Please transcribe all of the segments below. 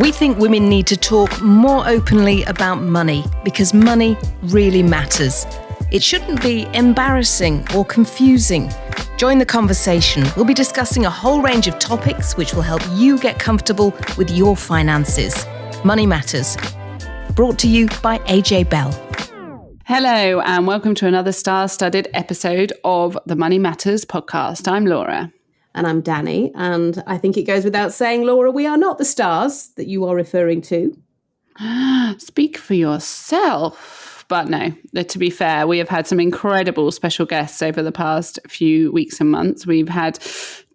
We think women need to talk more openly about money because money really matters. It shouldn't be embarrassing or confusing. Join the conversation. We'll be discussing a whole range of topics which will help you get comfortable with your finances. Money Matters. Brought to you by AJ Bell. Hello and welcome to another star-studded episode of the Money Matters podcast. I'm Laura. And I'm Danni, and I think it goes without saying, Laura, we are not the stars that you are referring to. Speak for yourself. But no, to be fair, we have had some incredible special guests over the past few weeks and months. We've had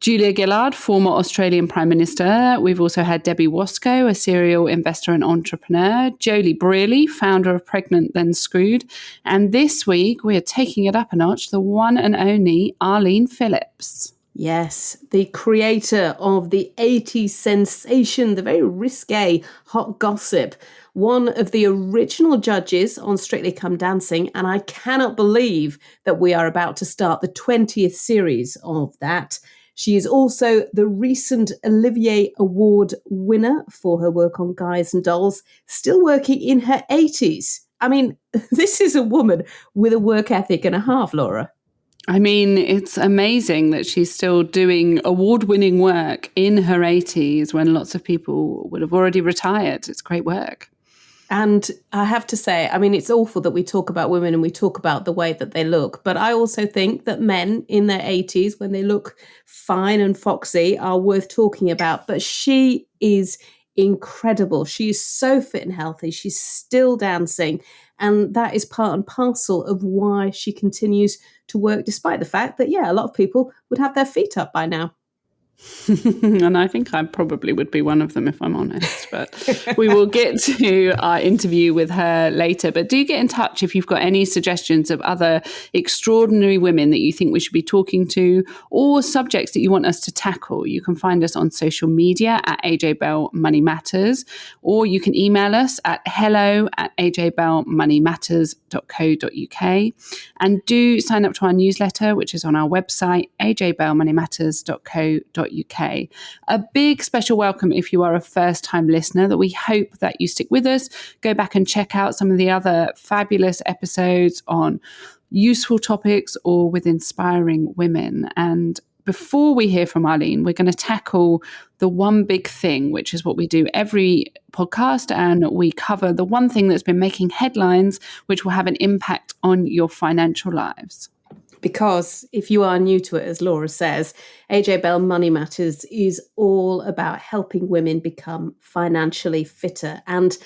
Julia Gillard, former Australian Prime Minister. We've also had Debbie Wasco, a serial investor and entrepreneur. Jolie Brearley, founder of Pregnant Then Screwed. And this week, we are taking it up a notch, the one and only Arlene Phillips. Yes, the creator of the 80s sensation, the very risque hot gossip, one of the original judges on Strictly Come Dancing, and I cannot believe that we are about to start the 20th series of that. She is also the recent Olivier Award winner for her work on Guys and Dolls, still working in her 80s. I mean, this is a woman with a work ethic and a half, Laura. I mean, it's amazing that she's still doing award-winning work in her 80s when lots of people would have already retired. It's great work. And I have to say, I mean, it's awful that we talk about women and we talk about the way that they look. But I also think that men in their 80s, when they look fine and foxy, are worth talking about. But she is incredible. She is so fit and healthy. She's still dancing. And that is part and parcel of why she continues to work, despite the fact that, a lot of people would have their feet up by now. And I think I probably would be one of them if I'm honest, but we will get to our interview with her later. But do get in touch if you've got any suggestions of other extraordinary women that you think we should be talking to or subjects that you want us to tackle. You can find us on social media at AJ Bell Money Matters, or you can email us at hello@ajbellmoneymatters.co.uk. And do sign up to our newsletter, which is on our website, ajbellmoneymatters.co.uk. A big special welcome if you are a first-time listener, that we hope that you stick with us. Go back and check out some of the other fabulous episodes on useful topics or with inspiring women. And before we hear from Arlene, we're going to tackle the one big thing, which is what we do every podcast, and we cover the one thing that's been making headlines, which will have an impact on your financial lives. Because if you are new to it, as Laura says, AJ Bell Money Matters is all about helping women become financially fitter. And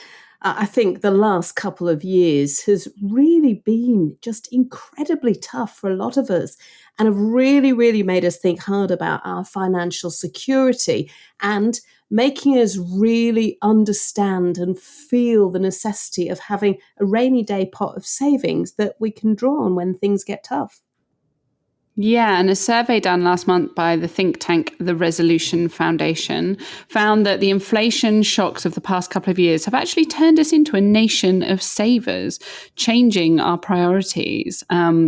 I think the last couple of years has really been just incredibly tough for a lot of us and have really, really made us think hard about our financial security and making us really understand and feel the necessity of having a rainy day pot of savings that we can draw on when things get tough. Yeah, and a survey done last month by the think tank The Resolution Foundation found that the inflation shocks of the past couple of years have actually turned us into a nation of savers, changing our priorities.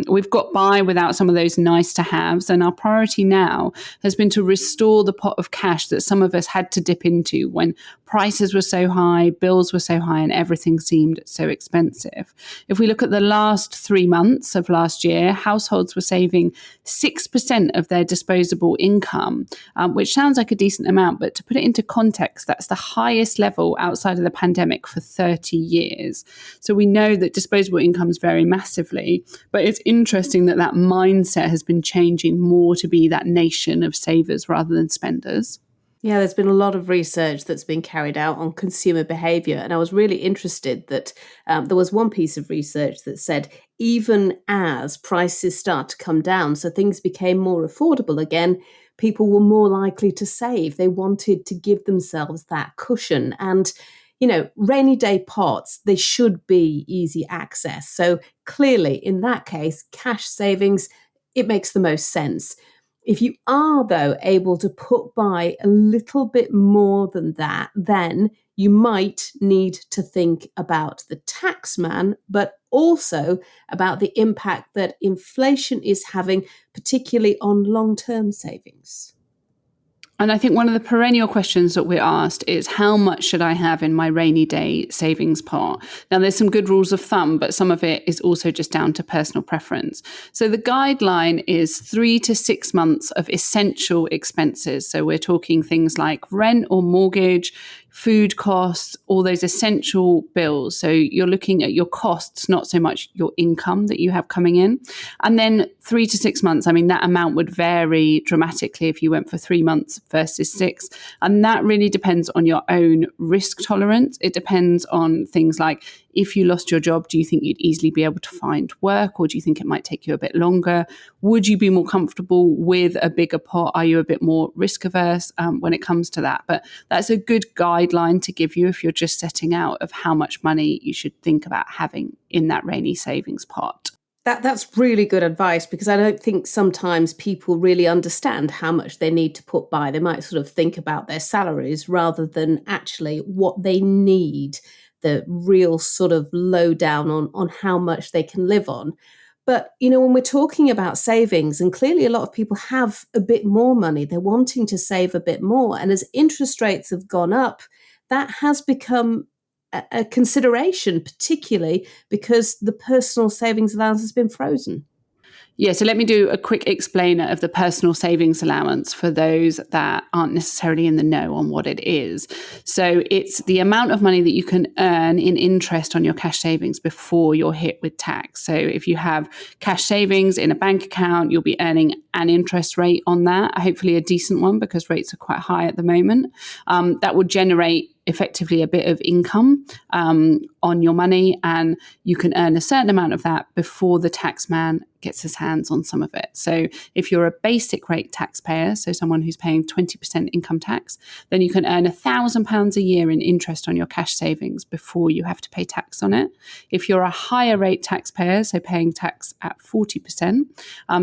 We've got by without some of those nice to haves, and our priority now has been to restore the pot of cash that some of us had to dip into when prices were so high, bills were so high, and everything seemed so expensive. If we look at the last 3 months of last year, households were saving 6% of their disposable income, which sounds like a decent amount, but to put it into context, that's the highest level outside of the pandemic for 30 years. So we know that disposable incomes vary massively, but it's interesting that that mindset has been changing more to be that nation of savers rather than spenders. Yeah, there's been a lot of research that's been carried out on consumer behaviour. And I was really interested that there was one piece of research that said even as prices start to come down, so things became more affordable again, people were more likely to save. They wanted to give themselves that cushion. And, rainy day pots, they should be easy access. So clearly, in that case, cash savings, it makes the most sense. If you are, though, able to put by a little bit more than that, then you might need to think about the tax man, but also about the impact that inflation is having, particularly on long-term savings. And I think one of the perennial questions that we're asked is, how much should I have in my rainy day savings pot? Now, there's some good rules of thumb, but some of it is also just down to personal preference. So the guideline is 3 to 6 months of essential expenses. So we're talking things like rent or mortgage, food costs, all those essential bills. So you're looking at your costs, not so much your income that you have coming in. And then 3 to 6 months, I mean, that amount would vary dramatically if you went for 3 months versus 6. And that really depends on your own risk tolerance. It depends on things like, if you lost your job, do you think you'd easily be able to find work, or do you think it might take you a bit longer? Would you be more comfortable with a bigger pot? Are you a bit more risk averse when it comes to that? But that's a good guideline to give you if you're just setting out of how much money you should think about having in that rainy savings pot. That's really good advice, because I don't think sometimes people really understand how much they need to put by. They might sort of think about their salaries rather than actually what they need, the real sort of lowdown on how much they can live on. But, when we're talking about savings, and clearly a lot of people have a bit more money, they're wanting to save a bit more. And as interest rates have gone up, that has become a consideration, particularly because the personal savings allowance has been frozen. Yeah, so let me do a quick explainer of the personal savings allowance for those that aren't necessarily in the know on what it is. So it's the amount of money that you can earn in interest on your cash savings before you're hit with tax. So if you have cash savings in a bank account, you'll be earning an interest rate on that, hopefully a decent one, because rates are quite high at the moment. That will generate effectively a bit of income on your money, and you can earn a certain amount of that before the tax man gets his hands on some of it. So if you're a basic rate taxpayer, so someone who's paying 20% income tax, then you can earn £1,000 a year in interest on your cash savings before you have to pay tax on it. If you're a higher rate taxpayer, so paying tax at 40%,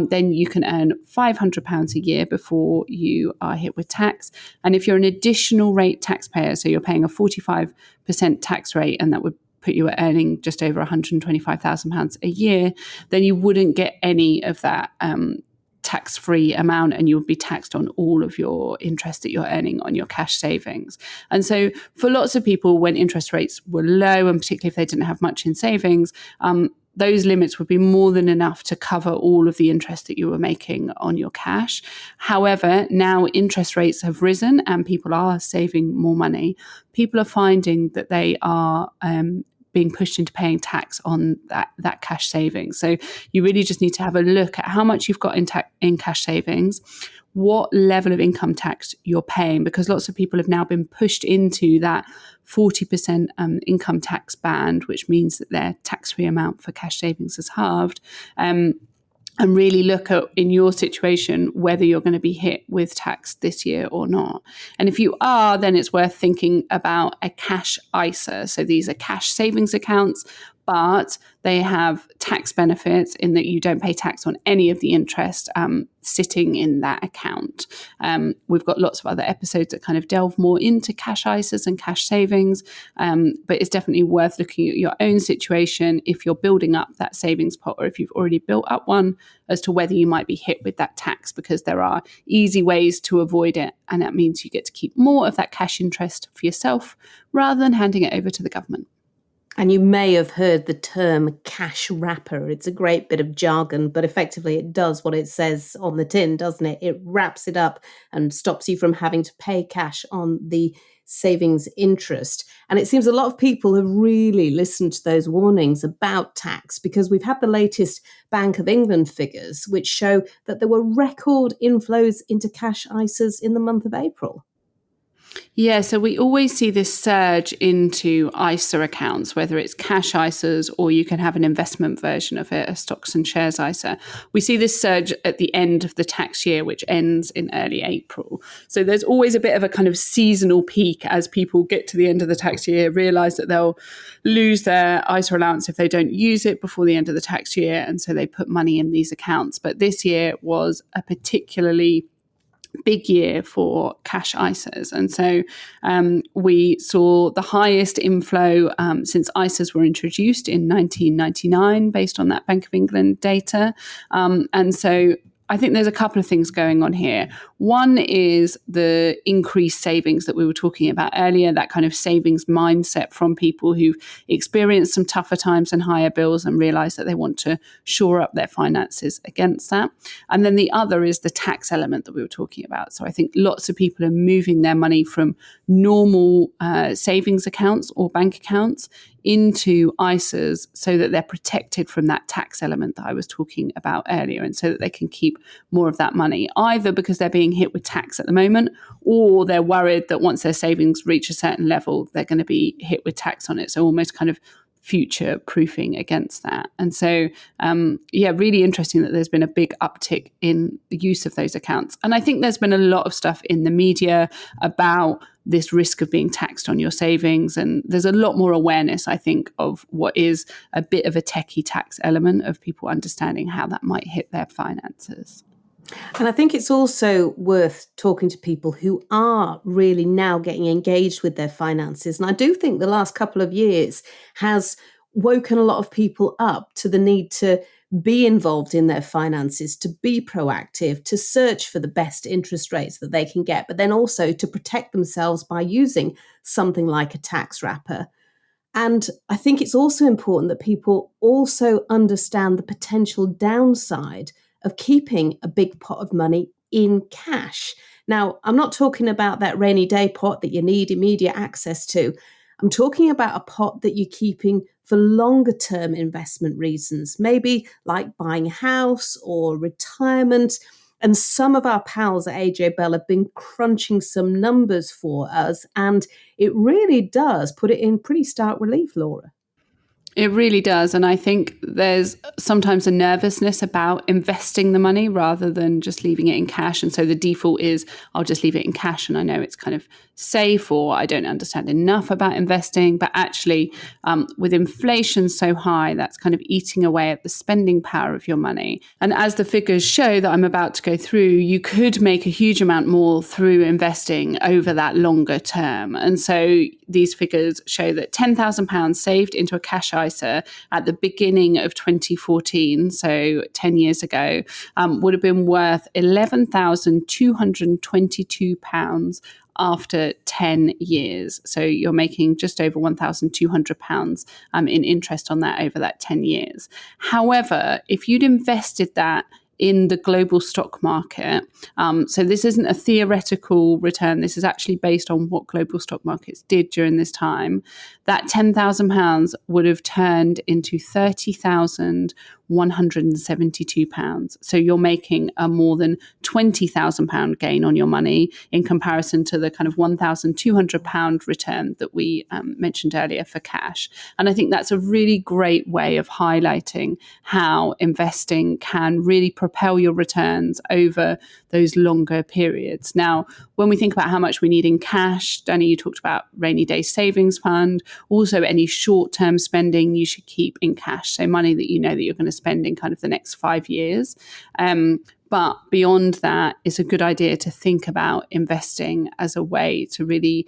then you can earn £500 a year before you are hit with tax. And if you're an additional rate taxpayer, so you're paying a 45% tax rate, and that would put you at earning just over £125,000 a year, then you wouldn't get any of that tax-free amount, and you would be taxed on all of your interest that you're earning on your cash savings. And so for lots of people, when interest rates were low, and particularly if they didn't have much in savings, those limits would be more than enough to cover all of the interest that you were making on your cash. However, now interest rates have risen and people are saving more money. People are finding that they are being pushed into paying tax on that cash savings. So you really just need to have a look at how much you've got in cash savings, what level of income tax you're paying, because lots of people have now been pushed into that 40% income tax band, which means that their tax-free amount for cash savings is halved. And really look at, in your situation, whether you're going to be hit with tax this year or not. And if you are, then it's worth thinking about a cash ISA. So these are cash savings accounts, but they have tax benefits in that you don't pay tax on any of the interest sitting in that account. We've got lots of other episodes that kind of delve more into cash ISAs and cash savings, but it's definitely worth looking at your own situation if you're building up that savings pot, or if you've already built up one, as to whether you might be hit with that tax, because there are easy ways to avoid it. And that means you get to keep more of that cash interest for yourself rather than handing it over to the government. And you may have heard the term cash wrapper. It's a great bit of jargon, but effectively it does what it says on the tin, doesn't it? It wraps it up and stops you from having to pay cash on the savings interest. And it seems a lot of people have really listened to those warnings about tax, because we've had the latest Bank of England figures, which show that there were record inflows into cash ISAs in the month of April. Yeah, so we always see this surge into ISA accounts, whether it's cash ISAs or you can have an investment version of it, a stocks and shares ISA. We see this surge at the end of the tax year, which ends in early April. So there's always a bit of a kind of seasonal peak as people get to the end of the tax year, realise that they'll lose their ISA allowance if they don't use it before the end of the tax year. And so they put money in these accounts. But this year was a particularly big year for cash ISAs. And so we saw the highest inflow since ISAs were introduced in 1999, based on that Bank of England data. And so I think there's a couple of things going on here. One is the increased savings that we were talking about earlier, that kind of savings mindset from people who've experienced some tougher times and higher bills and realize that they want to shore up their finances against that. And then the other is the tax element that we were talking about. So I think lots of people are moving their money from normal savings accounts or bank accounts into ISAs so that they're protected from that tax element that I was talking about earlier, and so that they can keep more of that money, either because they're being hit with tax at the moment, or they're worried that once their savings reach a certain level, they're going to be hit with tax on it. So almost kind of future proofing against that. And so, really interesting that there's been a big uptick in the use of those accounts. And I think there's been a lot of stuff in the media about this risk of being taxed on your savings. And there's a lot more awareness, I think, of what is a bit of a techie tax element of people understanding how that might hit their finances. And I think it's also worth talking to people who are really now getting engaged with their finances. And I do think the last couple of years has woken a lot of people up to the need to be involved in their finances, to be proactive, to search for the best interest rates that they can get, but then also to protect themselves by using something like a tax wrapper. And I think it's also important that people also understand the potential downside of keeping a big pot of money in cash. Now, I'm not talking about that rainy day pot that you need immediate access to. I'm talking about a pot that you're keeping for longer term investment reasons, maybe like buying a house or retirement. And some of our pals at AJ Bell have been crunching some numbers for us, and it really does put it in pretty stark relief, Laura. It really does. And I think there's sometimes a nervousness about investing the money rather than just leaving it in cash. And so the default is, I'll just leave it in cash and I know it's kind of safe, or I don't understand enough about investing. But actually, with inflation so high, that's kind of eating away at the spending power of your money. And as the figures show that I'm about to go through, you could make a huge amount more through investing over that longer term. And so these figures show that £10,000 saved into a cash ISA at the beginning of 2014, so 10 years ago, would have been worth £11,222 after 10 years. So you're making just over £1,200 in interest on that over that 10 years. However, if you'd invested that in the global stock market. So this isn't a theoretical return. This is actually based on what global stock markets did during this time. That £10,000 would have turned into £30,172. So you're making a more than £20,000 gain on your money in comparison to the kind of £1,200 return that we mentioned earlier for cash. And I think that's a really great way of highlighting how investing can really propel your returns over those longer periods. Now, when we think about how much we need in cash, Danni, you talked about rainy day savings fund. Also, any short-term spending you should keep in cash. So money that you know that you're going to spend in kind of the next 5 years. But beyond that, it's a good idea to think about investing as a way to really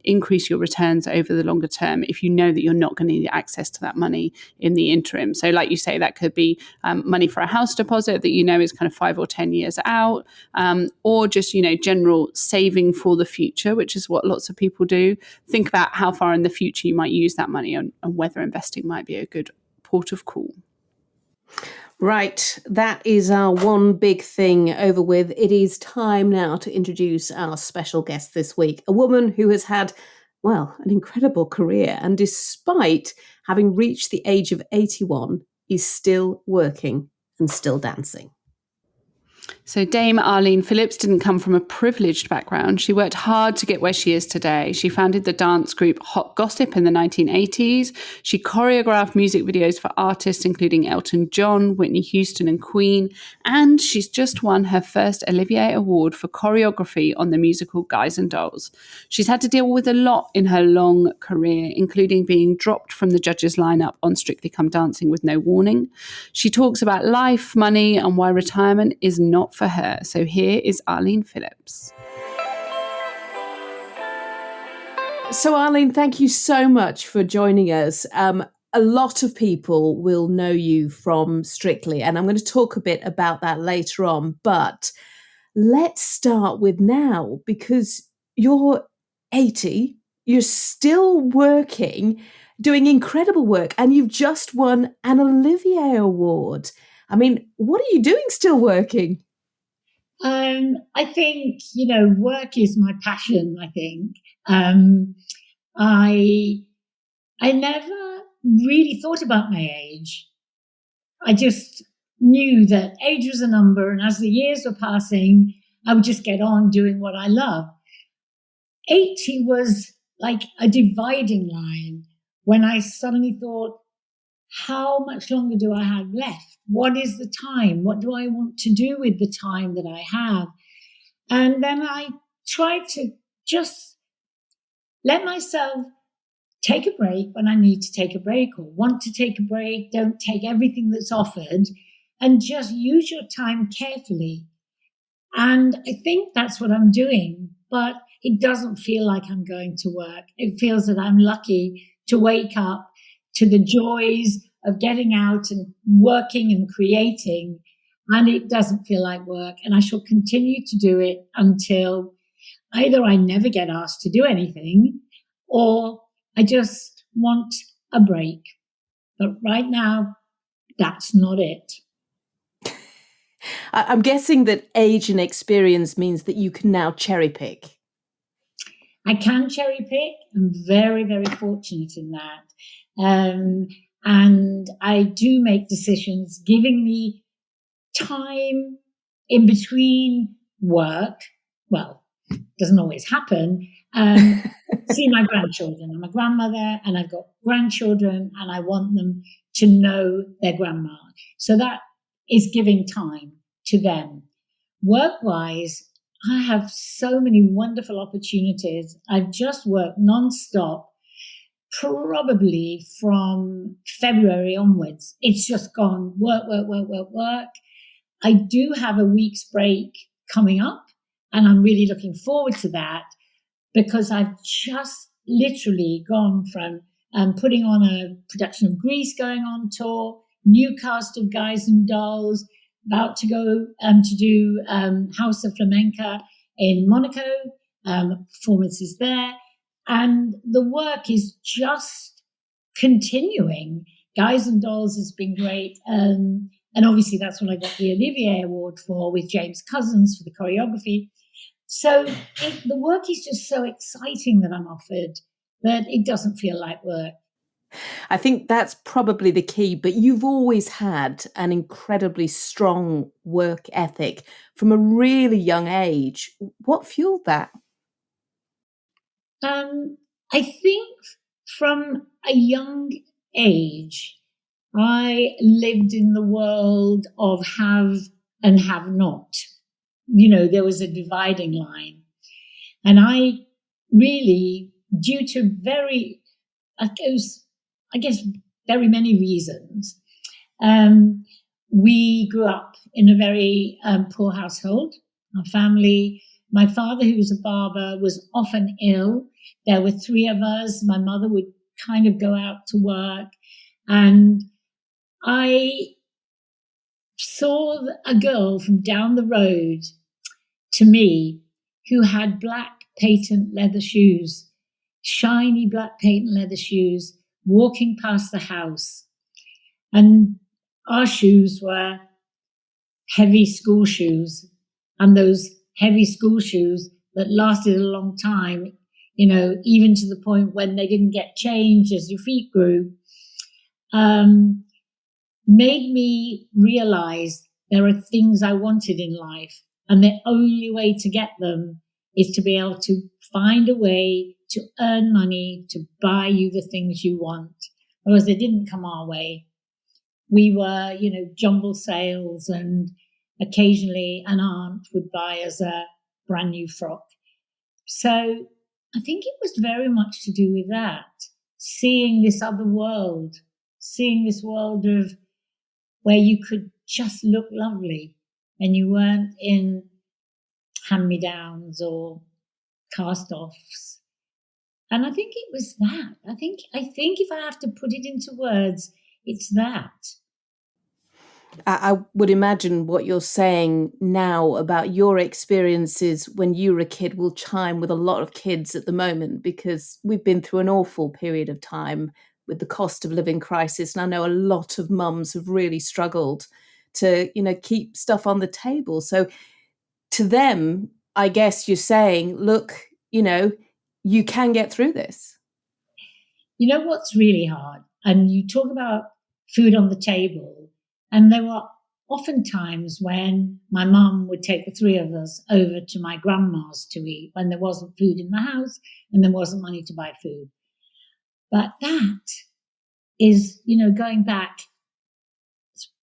increase your returns over the longer term if you know that you're not going to need access to that money in the interim. So like you say, that could be money for a house deposit that you know is kind of 5 or 10 years out, or just, general saving for the future, which is what lots of people do. Think about how far in the future you might use that money and whether investing might be a good port of call. Right, that is our one big thing over with. It is time now to introduce our special guest this week, a woman who has had, an incredible career, and despite having reached the age of 81, is still working and still dancing. So Dame Arlene Phillips didn't come from a privileged background. She worked hard to get where she is today. She founded the dance group Hot Gossip in the 1980s. She choreographed music videos for artists including Elton John, Whitney Houston and Queen. And she's just won her first Olivier Award for choreography on the musical Guys and Dolls. She's had to deal with a lot in her long career, including being dropped from the judges' lineup on Strictly Come Dancing with no warning. She talks about life, money, and why retirement is not for her. So here is Arlene Phillips. So Arlene, thank you so much for joining us. a lot of people will know you from Strictly, and I'm going to talk a bit about that later on. But let's start with now, because you're 80, you're still working, doing incredible work, and you've just won an Olivier Award. I mean, what are you doing still working? I think, work is my passion, I think. I never really thought about my age. I just knew that age was a number, and as the years were passing, I would just get on doing what I love. 80 was like a dividing line when I suddenly thought, how much longer do I have left? What is the time? What do I want to do with the time that I have? And then I tried to just let myself take a break when I need to take a break or want to take a break. Don't take everything that's offered and just use your time carefully. And I think that's what I'm doing, but it doesn't feel like I'm going to work. It feels that I'm lucky to wake up to the joys of getting out and working and creating. And it doesn't feel like work. And I shall continue to do it until either I never get asked to do anything or I just want a break. But right now, that's not it. I'm guessing that age and experience means that you can now cherry pick. I can cherry pick. I'm very, very fortunate in that. And I do make decisions giving me time in between work. Well, doesn't always happen. See my grandchildren. I'm a grandmother and I've got grandchildren and I want them to know their grandma. So that is giving time to them. Work-wise, I have so many wonderful opportunities. I've just worked non-stop, probably from February onwards. It's just gone work, work, work, work, work. I do have a week's break coming up, and I'm really looking forward to that because I've just literally gone from putting on a production of Grease going on tour, new cast of Guys and Dolls, about to go to do House of Flamenca in Monaco, performances there. And the work is just continuing. Guys and Dolls has been great. And obviously that's what I got the Olivier Award for with James Cousins for the choreography. So the work is just so exciting that I'm offered that it doesn't feel like work. I think that's probably the key, but you've always had an incredibly strong work ethic from a really young age. What fueled that? I think from a young age, I lived in the world of have and have not. There was a dividing line. And I really, due to very many reasons, we grew up in a very poor household. Our family, my father, who was a barber, was often ill. There were three of us. My mother would kind of go out to work. And I saw a girl from down the road to me who had black patent leather shoes, shiny black patent leather shoes, walking past the house. And our shoes were heavy school shoes, and those heavy school shoes that lasted a long time, even to the point when they didn't get changed as your feet grew, made me realize there are things I wanted in life, and the only way to get them is to be able to find a way to earn money to buy you the things you want. Whereas they didn't come our way. We were, jumble sales, and occasionally an aunt would buy us a brand new frock. So I think it was very much to do with that, seeing this other world, seeing this world of where you could just look lovely and you weren't in hand-me-downs or cast-offs. And I think it was that. I think if I have to put it into words, it's that. I would imagine what you're saying now about your experiences when you were a kid will chime with a lot of kids at the moment, because we've been through an awful period of time with the cost of living crisis. And I know a lot of mums have really struggled to, keep stuff on the table. So to them, I guess you're saying, look, you can get through this. You know what's really hard? And you talk about food on the table. And there were often times when my mum would take the three of us over to my grandma's to eat when there wasn't food in the house and there wasn't money to buy food. But that is, going back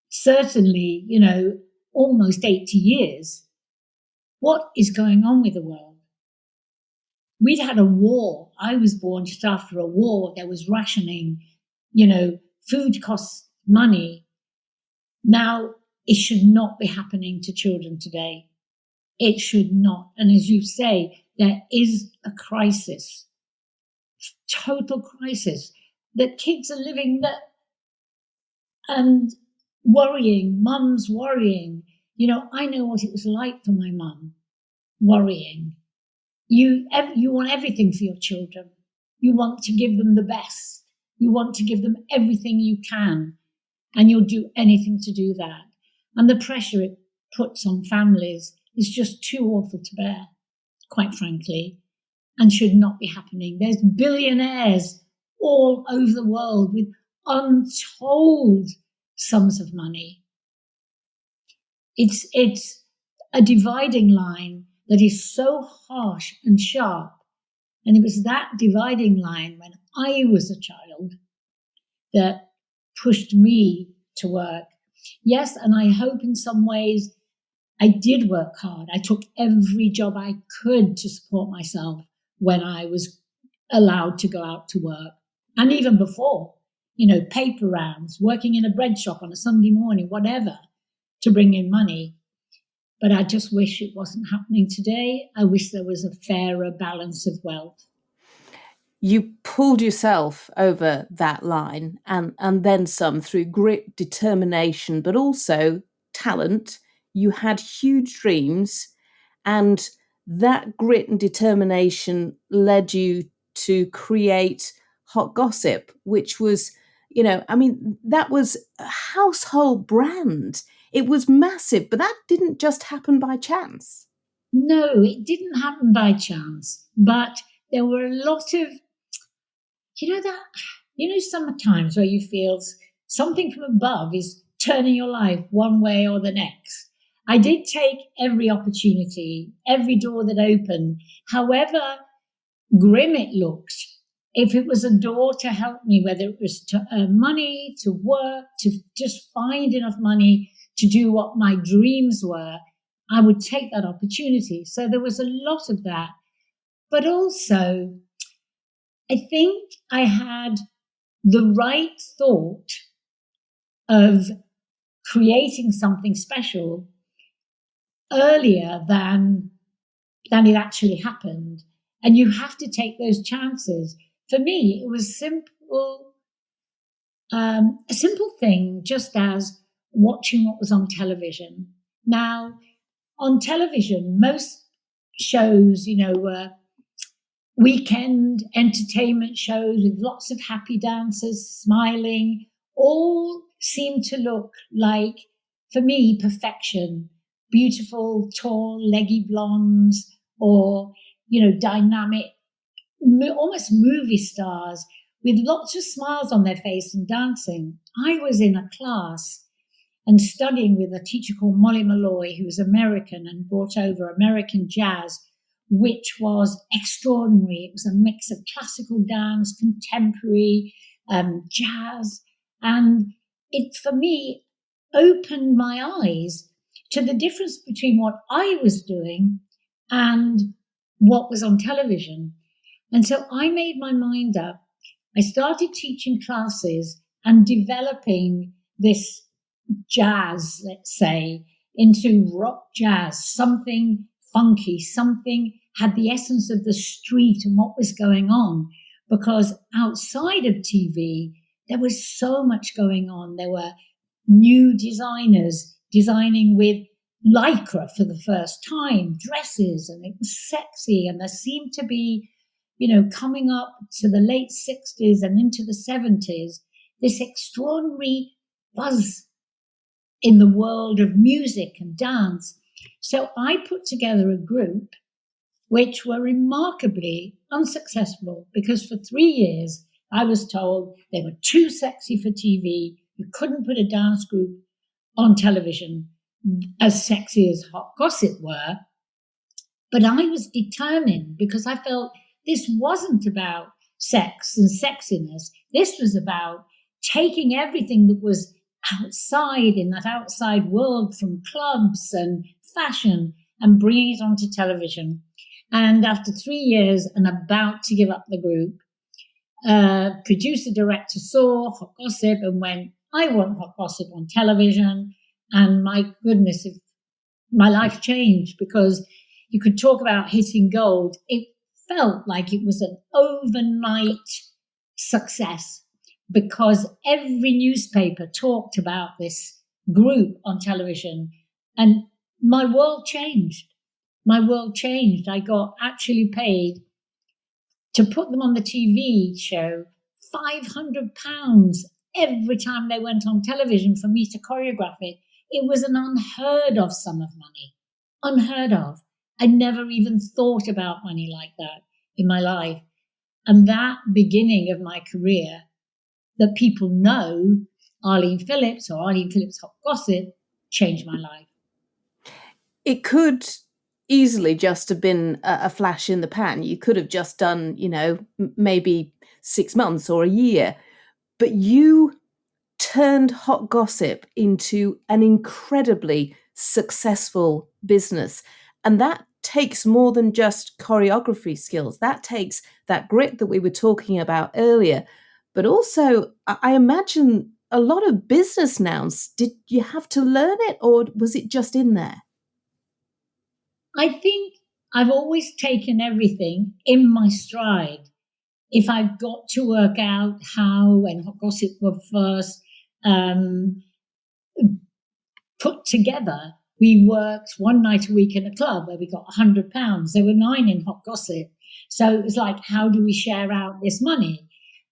certainly, almost 80 years. What is going on with the world? We'd had a war. I was born just after a war. There was rationing, food costs money. Now, it should not be happening to children today. It should not. And as you say, there is a crisis, total crisis, that kids are living that and worrying, mums worrying. I know what it was like for my mum, worrying. You want everything for your children. You want to give them the best. You want to give them everything you can. And you'll do anything to do that. And the pressure it puts on families is just too awful to bear, quite frankly, and should not be happening. There's billionaires all over the world with untold sums of money. It's a dividing line that is so harsh and sharp. And it was that dividing line when I was a child that pushed me to work. Yes, and I hope in some ways I did work hard. I took every job I could to support myself when I was allowed to go out to work. And even before, paper rounds, working in a bread shop on a Sunday morning, whatever, to bring in money. But I just wish it wasn't happening today. I wish there was a fairer balance of wealth. You pulled yourself over that line and then some through grit, determination, but also talent. You had huge dreams, and that grit and determination led you to create Hot Gossip, which was, that was a household brand. It was massive, but that didn't just happen by chance. No, it didn't happen by chance, but there were a lot of, sometimes where you feel something from above is turning your life one way or the next. I did take every opportunity, every door that opened, however grim it looked. If it was a door to help me, whether it was to earn money, to work, to just find enough money to do what my dreams were, I would take that opportunity. So there was a lot of that. But also, I think I had the right thought of creating something special earlier than it actually happened. And you have to take those chances. For me, it was simple, a simple thing, just as watching what was on television. Now, on television, most shows, were weekend entertainment shows with lots of happy dancers smiling, all seem to look like, for me, perfection. Beautiful, tall, leggy blondes, or, dynamic, almost movie stars with lots of smiles on their face and dancing. I was in a class and studying with a teacher called Molly Malloy, who was American and brought over American jazz, which was extraordinary. It was a mix of classical dance, contemporary, jazz. And it, for me, opened my eyes to the difference between what I was doing and what was on television. And so I made my mind up. I started teaching classes and developing this jazz, let's say, into rock jazz, something funky, something had the essence of the street and what was going on. because outside of TV, there was so much going on. There were new designers designing with lycra for the first time, dresses, and it was sexy. And there seemed to be, coming up to the late 60s and into the 70s, this extraordinary buzz in the world of music and dance. So I put together a group which were remarkably unsuccessful because for 3 years I was told they were too sexy for TV. You couldn't put a dance group on television as sexy as Hot Gossip were. But I was determined because I felt this wasn't about sex and sexiness. This was about taking everything that was outside in that outside world from clubs and fashion and bringing it onto television. And after 3 years and about to give up the group, producer director saw Hot Gossip and went, I want Hot Gossip on television. And my goodness, if my life changed, because you could talk about hitting gold. It felt like it was an overnight success because every newspaper talked about this group on television, and my world changed. My world changed. I got actually paid to put them on the TV show £500 every time they went on television for me to choreograph it. It was an unheard of sum of money. Unheard of. I never even thought about money like that in my life. And that beginning of my career that people know, Arlene Phillips or Arlene Phillips Hot Gossip, changed my life. It could easily just have been a flash in the pan. You could have just done, maybe 6 months or a year. But you turned Hot Gossip into an incredibly successful business. And that takes more than just choreography skills. That takes that grit that we were talking about earlier. But also, I imagine a lot of business nouns. Did you have to learn it, or was it just in there? I think I've always taken everything in my stride. If I've got to work out how, when Hot Gossip were first put together, we worked one night a week in a club where we got £100. There were 9 in Hot Gossip. So it was like, how do we share out this money?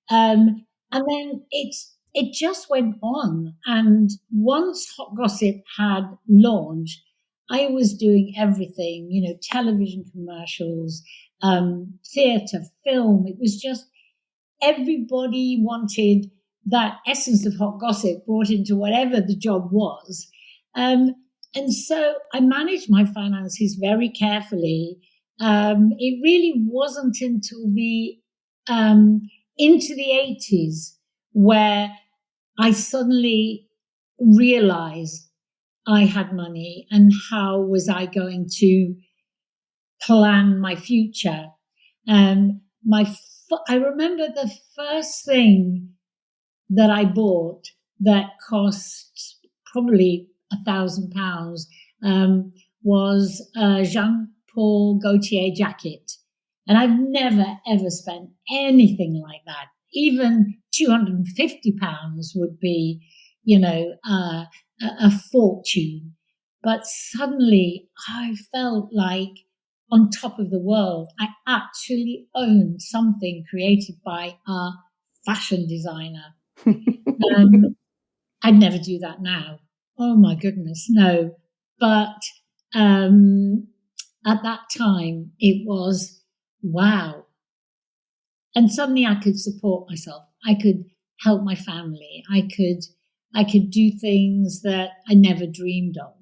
And then it just went on. And once Hot Gossip had launched, I was doing everything, television commercials, theatre, film. It was just everybody wanted that essence of Hot Gossip brought into whatever the job was. And so I managed my finances very carefully. It really wasn't until into the 80s where I suddenly realized I had money and how was I going to plan my future. I remember the first thing that I bought that cost probably £1,000 was a Jean Paul Gaultier jacket. And I've never, ever spent anything like that. Even £250 would be, a fortune. But suddenly I felt like on top of the world. I actually owned something created by a fashion designer. I'd never do that now. Oh my goodness, no. But at that time, it was wow. And suddenly I could support myself. I could help my family. I could do things that I never dreamed of.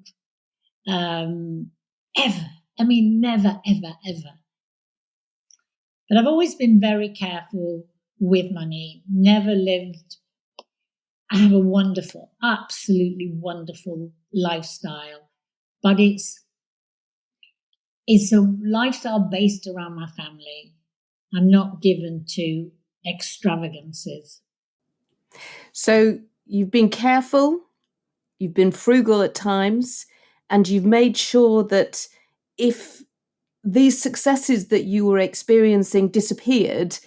Ever. I mean, never, ever, ever. But I've always been very careful with money. Never lived. I have a wonderful, absolutely wonderful lifestyle. But it's a lifestyle based around my family. I'm not given to extravagances. So you've been careful, you've been frugal at times, and you've made sure that if these successes that you were experiencing disappeared,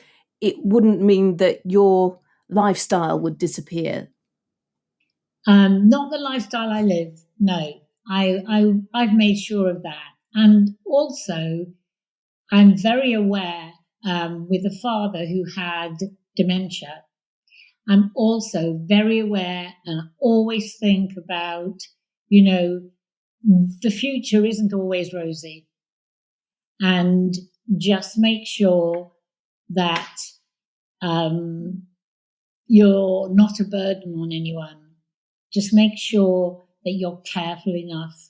it wouldn't mean that your lifestyle would disappear? Not the lifestyle I live. No, I've made sure of that. And also, I'm very aware with a father who had dementia. I'm also very aware and always think about, the future isn't always rosy. And just make sure that you're not a burden on anyone. Just make sure that you're careful enough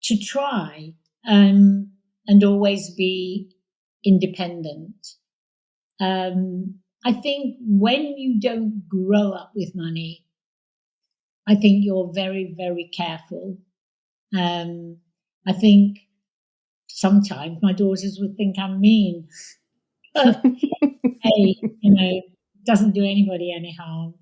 to try and always be independent. I think when you don't grow up with money, I think you're very, very careful. I think sometimes my daughters would think I'm mean. But hey, doesn't do anybody any harm.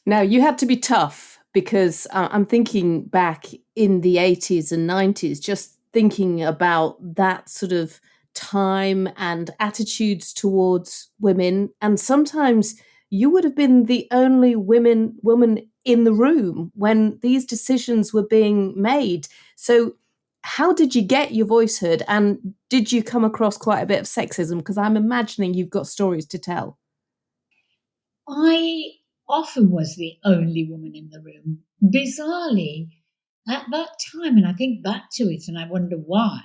Now, you had to be tough, because I'm thinking back in the 80s and 90s, just thinking about that sort of time and attitudes towards women. And sometimes you would have been the only woman in the room when these decisions were being made. So how did you get your voice heard? And did you come across quite a bit of sexism? Because I'm imagining you've got stories to tell. I often was the only woman in the room. Bizarrely, at that time, and I think back to it and I wonder why,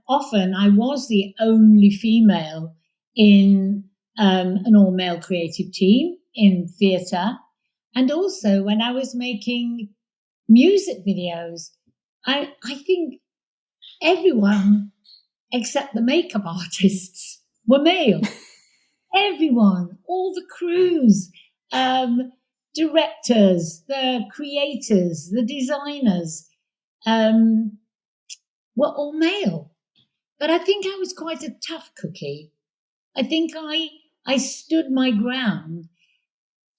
often I was the only female in an all-male creative team in theatre. And also when I was making music videos, I think everyone except the makeup artists were male. Everyone, all the crews, directors, the creators, the designers, were all male. But I think I was quite a tough cookie. I think I stood my ground.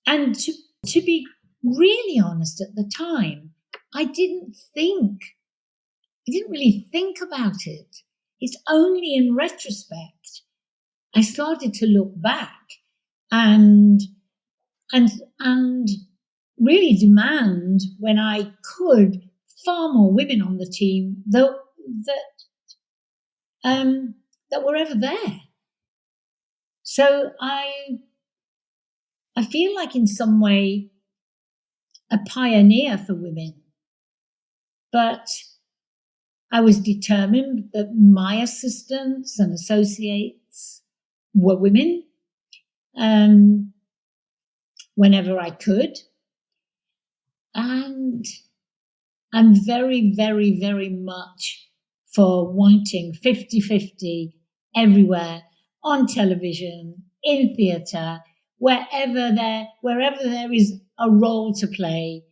And to be really honest, at the time, I didn't really think about it. It's only in retrospect I started to look back and really demand, when I could, far more women on the team that were ever there. So I feel like in some way a pioneer for women, but I was determined that my assistants and associates were women whenever I could. And I'm very, very, very much for wanting 50-50 everywhere, on television, in theatre, wherever there is a role to play.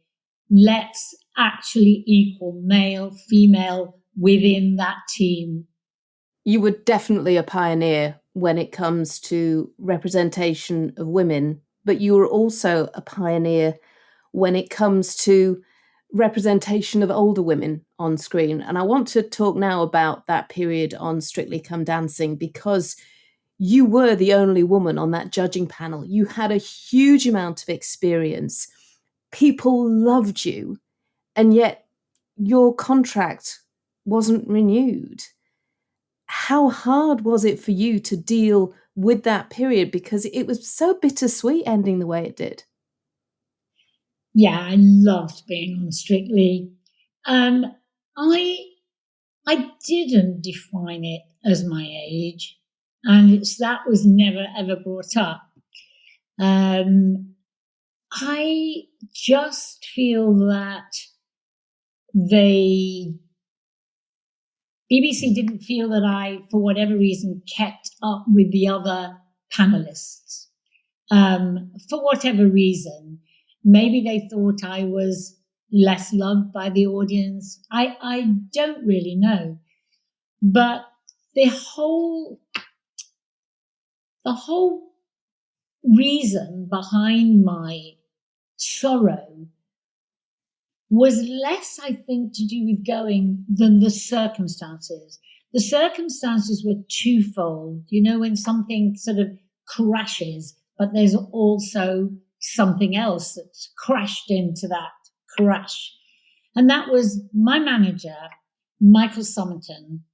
Let's actually equal male, female within that team. You were definitely a pioneer when it comes to representation of women, but you were also a pioneer when it comes to representation of older women on screen. And I want to talk now about that period on Strictly Come Dancing, because you were the only woman on that judging panel. You had a huge amount of experience. People loved you, and yet your contract wasn't renewed. How hard was it for you to deal with that period? Because it was so bittersweet ending the way it did. Yeah, I loved being on Strictly. I didn't define it as my age, and that was never ever brought up. I just feel that BBC didn't feel that I, for whatever reason, kept up with the other panelists. For whatever reason, maybe they thought I was less loved by the audience. I don't really know. But the whole reason behind my sorrow was less, I think, to do with going than the circumstances. the circumstances were twofold. You know, when something sort of crashes, but there's also something else that's crashed into that crash. And that was my manager, Michael Somerton,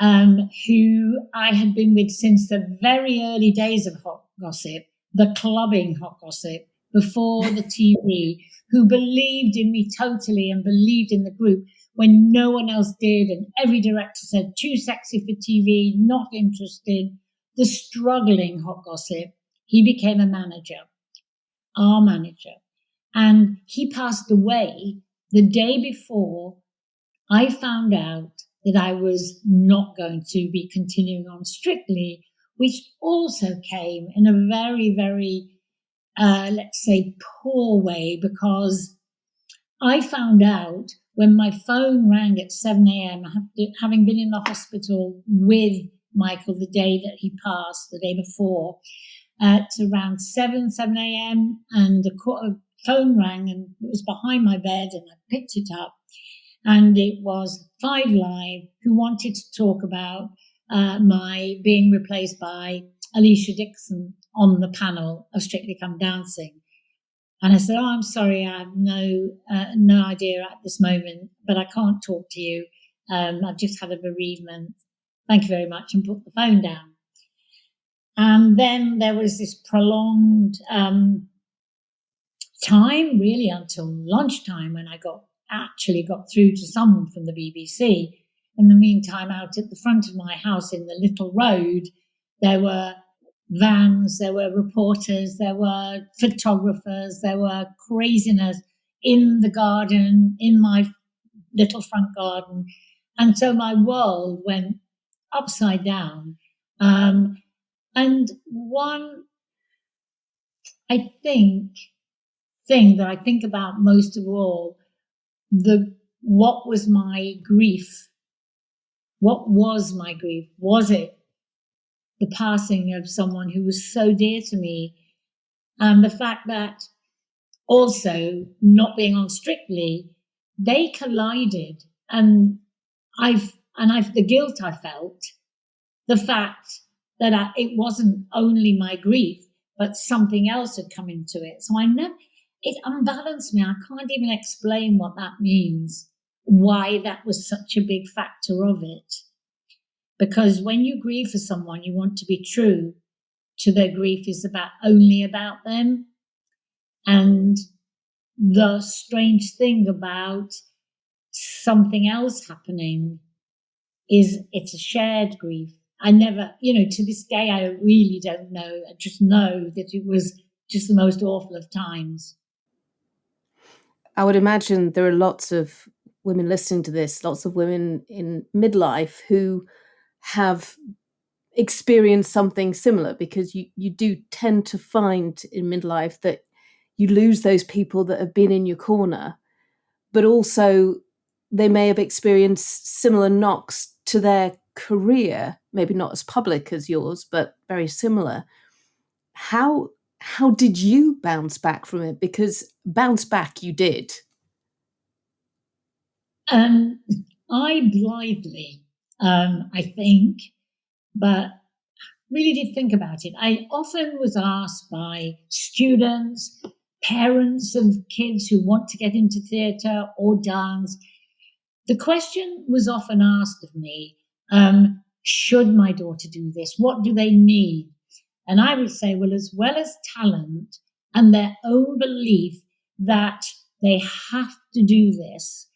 who I had been with since the very early days of Hot Gossip, the clubbing Hot Gossip, before the TV, who believed in me totally and believed in the group when no one else did. And every director said, too sexy for TV, not interested. The struggling Hot Gossip. He became a manager, our manager. And he passed away the day before I found out that I was not going to be continuing on Strictly, which also came in a very, very, let's say, poor way, because I found out when my phone rang at 7 a.m., having been in the hospital with Michael the day that he passed, the day before, at around 7 a.m., and the phone rang, and it was behind my bed, and I picked it up, and it was 5 Live, who wanted to talk about my being replaced by Alicia Dixon on the panel of Strictly Come Dancing. And I said, oh, I'm sorry, I have no idea at this moment, but I can't talk to you. I've just had a bereavement. Thank you very much, and put the phone down. And then there was this prolonged time, really until lunchtime, when I actually got through to someone from the BBC. In the meantime, out at the front of my house in the little road, there were vans, there were reporters, there were photographers, there were craziness in the garden, in my little front garden. And so my world went upside down. And one, I think, thing that I think about most of all, what was my grief? What was my grief? Was it the passing of someone who was so dear to me? And the fact that also not being on Strictly, they collided, and the guilt I felt, the fact that it wasn't only my grief, but something else had come into it. So it unbalanced me. I can't even explain what that means, why that was such a big factor of it. Because when you grieve for someone, you want to be true to their grief is only about them. And the strange thing about something else happening is it's a shared grief. I never, to this day, I really don't know. I just know that it was just the most awful of times. I would imagine there are lots of women listening to this, lots of women in midlife who have experienced something similar, because you do tend to find in midlife that you lose those people that have been in your corner, but also they may have experienced similar knocks to their career, maybe not as public as yours, but very similar. How did you bounce back from it? Because bounce back you did. I blithely, I think, but really did think about it. I often was asked by students, parents of kids who want to get into theatre or dance. The question was often asked of me, should my daughter do this? What do they need? And I would say, well as talent and their own belief that they have to do this.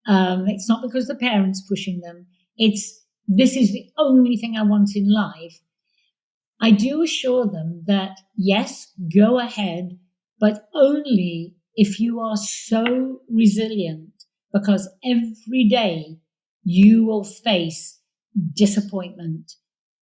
It's not because the parents pushing them. This is the only thing I want in life. I do assure them that, yes, go ahead, but only if you are so resilient, because every day you will face disappointment,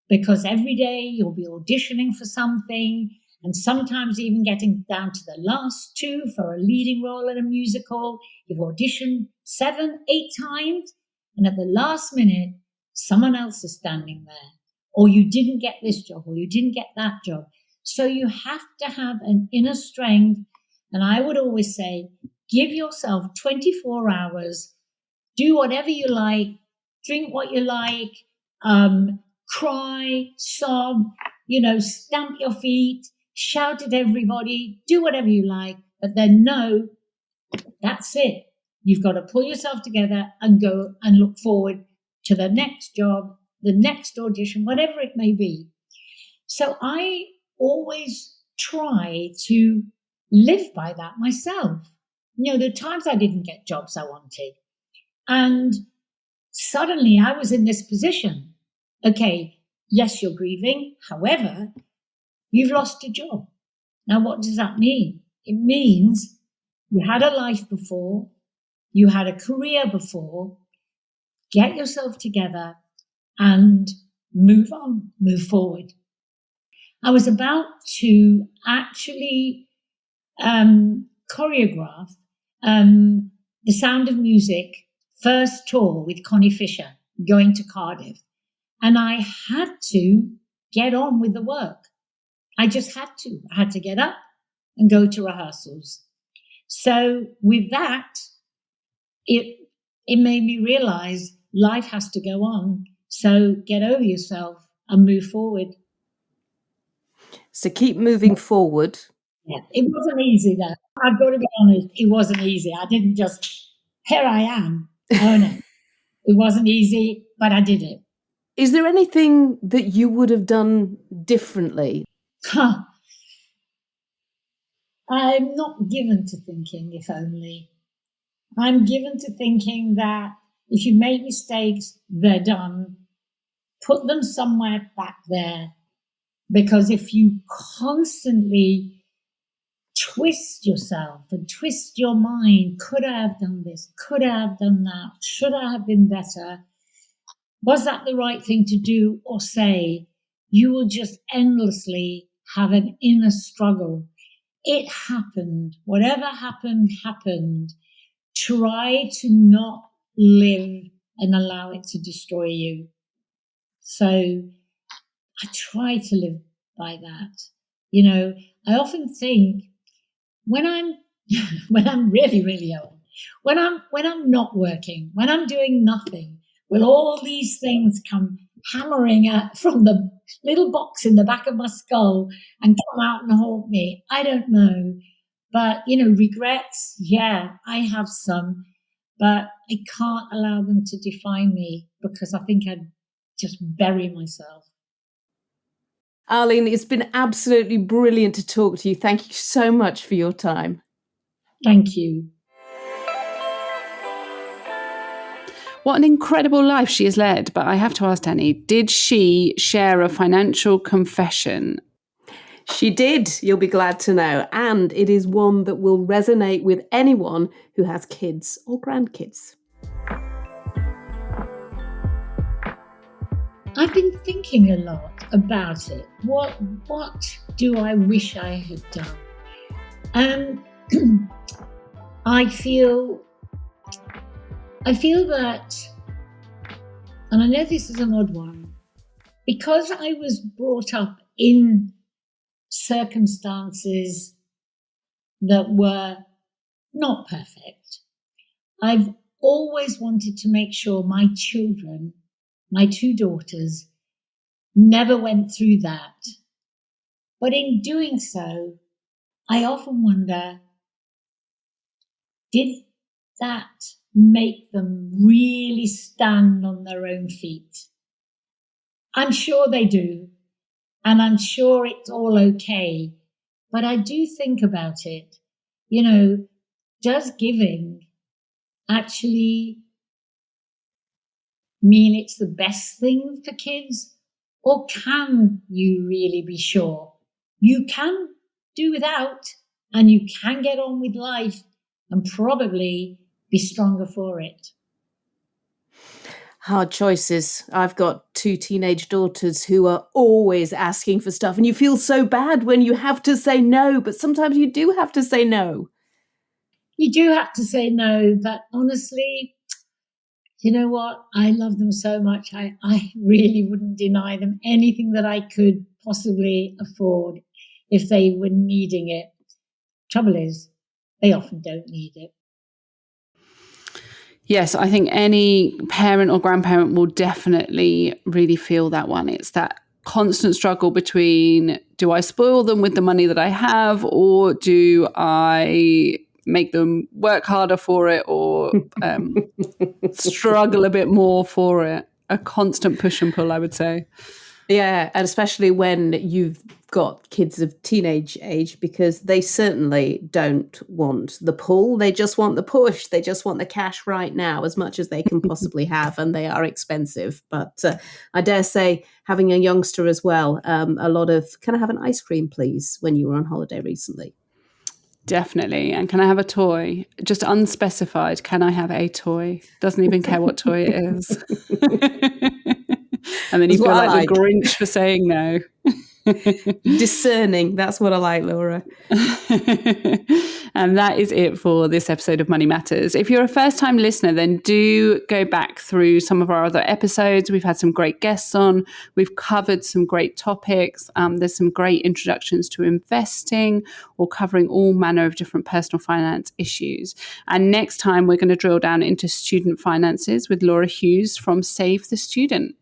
because every day you'll be auditioning for something, and sometimes even getting down to the last 2 for a leading role in a musical. You've auditioned 7, 8 times, and at the last minute, someone else is standing there, or you didn't get this job, or you didn't get that job. So you have to have an inner strength. And I would always say, give yourself 24 hours, do whatever you like, drink what you like, cry, sob, stamp your feet, shout at everybody, do whatever you like, but then know that's it. You've got to pull yourself together and go and look forward to the next job, the next audition, whatever it may be. So I always try to live by that myself. There are times I didn't get jobs I wanted. And suddenly I was in this position. Okay, yes, you're grieving. However, you've lost a job. Now, what does that mean? It means you had a life before, you had a career before. Get yourself together and move on, move forward. I was about to actually choreograph The Sound of Music first tour with Connie Fisher going to Cardiff. And I had to get on with the work. I just had to. I had to get up and go to rehearsals. So with that, it made me realize life has to go on. So get over yourself and move forward. So keep moving forward. Yeah, it wasn't easy though. I've got to be honest, it wasn't easy. I didn't just, here I am. Oh no, it wasn't easy, but I did it. Is there anything that you would have done differently? I'm not given to thinking, if only. I'm given to thinking that if you make mistakes, they're done. Put them somewhere back there. Because if you constantly twist yourself and twist your mind, could I have done this? Could I have done that? Should I have been better? Was that the right thing to do or say? You will just endlessly have an inner struggle. It happened. Whatever happened, happened. Try to not live and allow it to destroy you. So I try to live by that. I often think when I'm really, really old, when I'm not working, when I'm doing nothing, will all these things come hammering from the little box in the back of my skull and come out and haunt me? I don't know. But, regrets, yeah, I have some, but I can't allow them to define me because I think I'd just bury myself. Arlene, it's been absolutely brilliant to talk to you. Thank you so much for your time. Thank you. What an incredible life she has led. But I have to ask Danni, did she share a financial confession? She did, you'll be glad to know. And it is one that will resonate with anyone who has kids or grandkids. I've been thinking a lot about it. What do I wish I had done? I feel that, and I know this is an odd one, because I was brought up in circumstances that were not perfect. I've always wanted to make sure my children, my two daughters, never went through that. But in doing so, I often wonder, did that make them really stand on their own feet? I'm sure they do, and I'm sure it's all okay. But I do think about it. Does giving actually mean it's the best thing for kids? Or can you really be sure? You can do without, and you can get on with life and probably be stronger for it. Hard choices. I've got two teenage daughters who are always asking for stuff, and you feel so bad when you have to say no, but sometimes you do have to say no. You do have to say no, but honestly, you know what? I love them so much. I really wouldn't deny them anything that I could possibly afford if they were needing it. Trouble is, they often don't need it. Yes, I think any parent or grandparent will definitely really feel that one. It's that constant struggle between, do I spoil them with the money that I have, or do I make them work harder for it, or struggle a bit more for it? A constant push and pull, I would say. Yeah, and especially when you've got kids of teenage age, because they certainly don't want the pull. They just want the push. They just want the cash right now, as much as they can possibly have, and they are expensive. But I dare say, having a youngster as well, a lot of, can I have an ice cream, please, when you were on holiday recently? Definitely. And can I have a toy? Just unspecified. Can I have a toy? Doesn't even care what toy it is. And then you feel like the Grinch for saying no. Discerning. That's what I like, Laura. And that is it for this episode of Money Matters. If you're a first-time listener, then do go back through some of our other episodes. We've had some great guests on. We've covered some great topics. There's some great introductions to investing, or covering all manner of different personal finance issues. And next time, we're going to drill down into student finances with Laura Hughes from Save the Student.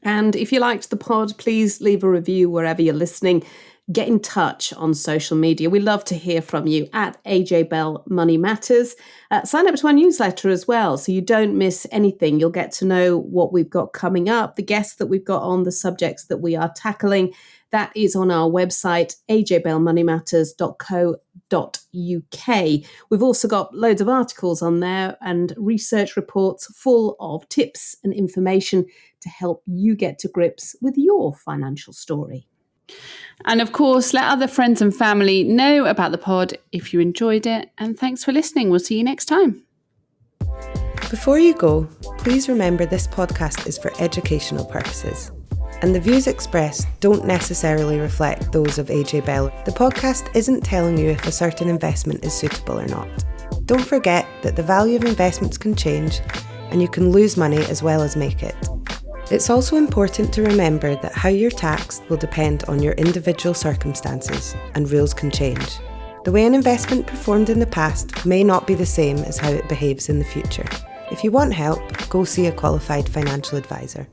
And if you liked the pod, please leave a review wherever you're listening. Get in touch on social media. We love to hear from you at AJ Bell Money Matters. Sign up to our newsletter as well, so you don't miss anything. You'll get to know what we've got coming up, the guests that we've got on, the subjects that we are tackling. That is on our website, ajbellmoneymatters.co.uk. We've also got loads of articles on there and research reports full of tips and information to help you get to grips with your financial story. And of course, let other friends and family know about the pod if you enjoyed it. And thanks for listening. We'll see you next time. Before you go, please remember this podcast is for educational purposes, and the views expressed don't necessarily reflect those of AJ Bell. The podcast isn't telling you if a certain investment is suitable or not. Don't forget that the value of investments can change, and you can lose money as well as make it. It's also important to remember that how you're taxed will depend on your individual circumstances, and rules can change. The way an investment performed in the past may not be the same as how it behaves in the future. If you want help, go see a qualified financial advisor.